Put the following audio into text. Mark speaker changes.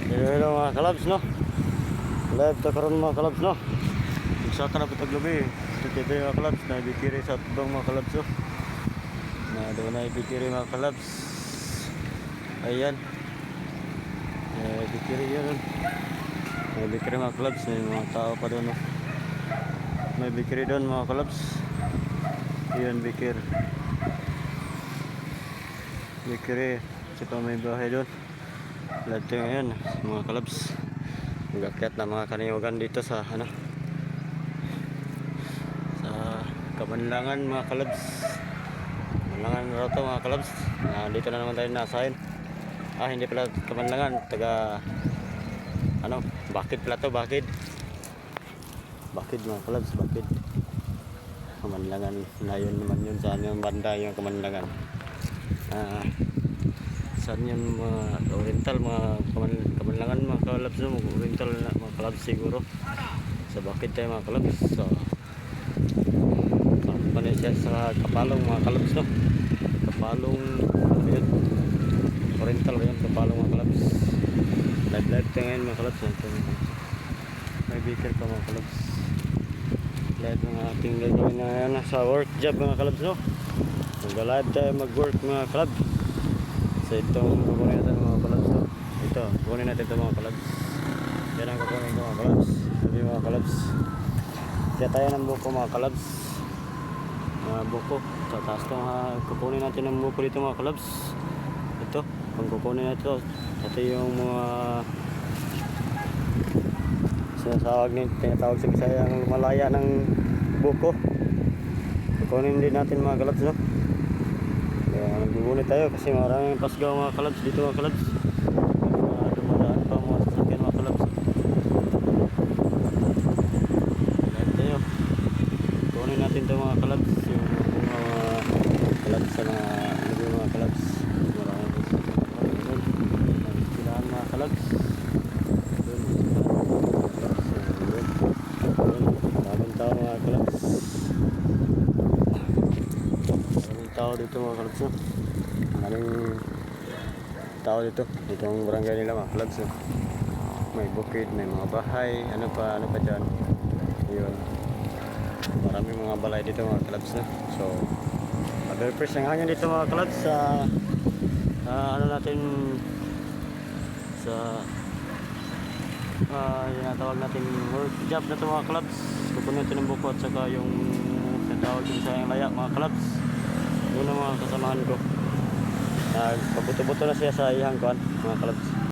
Speaker 1: Hello mga kalabs no. Live ta karon mga kalabs no. Isa ka na putag lubi. Dito mga kalabs na bikiri sa tubang mga kalabs no. Na doon na bikiri mga kalabs. Ayan. Bikiri yan. May bikiri mga kalabs, may mga tao pa doon no. May bikiri doon mga kalabs. Ayan bikiri. Bikiri. Sipa may bahay doon. Lahat ngayon mga kalabs, magakyat na mga kaniwagan dito sa sa Kamanlangan mga kalabs. Kamanlangan raw to mga kalabs. Dito na naman tayo nasahin. Hindi pala Kamanlangan, taga Bakid pala to, Bakid mga kalabs, Bakid. Kamanlangan na yun naman yun, saan yung banda yung Kamanlangan. Saan yung mga oriental, mga Kamanlangan mga kalabs no, oriental na mga kalabs siguro. Sa Bakid tayo mga kalabs. So ano siya sa Kapalong mga kalabs no. Kapalong yun, oriental yun, Kapalong mga kalabs. Live tayo ngayon mga kalabs. May beaker pa mga kalabs. Live mga ating gagawin na sa work job mga kalabs no. Mag-live tayo mag-work mga kalabs. So itong kukunin natin mga kalabs to. Ito, kukunin natin ito mga kalabs. Yan ang kukunin ito mga kalabs. Sabi mga kalabs, kaya tayo ng buko mga kalabs. Mga buko. Sa taas ito kukunin natin ng buko dito mga kalabs. Ito, kung kukunin natin ito. Ito yung mga tinatawag sa Bisaya ang malaya ng buko. Kukunin din natin mga kalabs no. Nagbubulit tayo kasi maraming pasgaw mga kalabs dito mga kalabs. Dumadaan pa mga sasakyan mga kalabs. Lahat tayo. Kunin natin ito mga kalabs. Yung mga kalabs sa mga kalabs. Maraming silahan mga kalabs. Maraming tao mga kalabs. Tao dito mga kalabs no. Maraming tao dito. Dito ang barangay nila mga kalabs no. May bukid, may mga bahay, ano pa dyan. Yun. Maraming mga balay dito mga kalabs no. So very fresh ang hangin dito mga kalabs sa natin sa tinatawag natin work job na ito mga kalabs. Kukunin natin ng buko at saka yung tinatawag din sa yung laya mga kalabs. Yun ang mga kasamahan ko. Nagpabuto-buto na siya sa ihang kuan mga kalabs.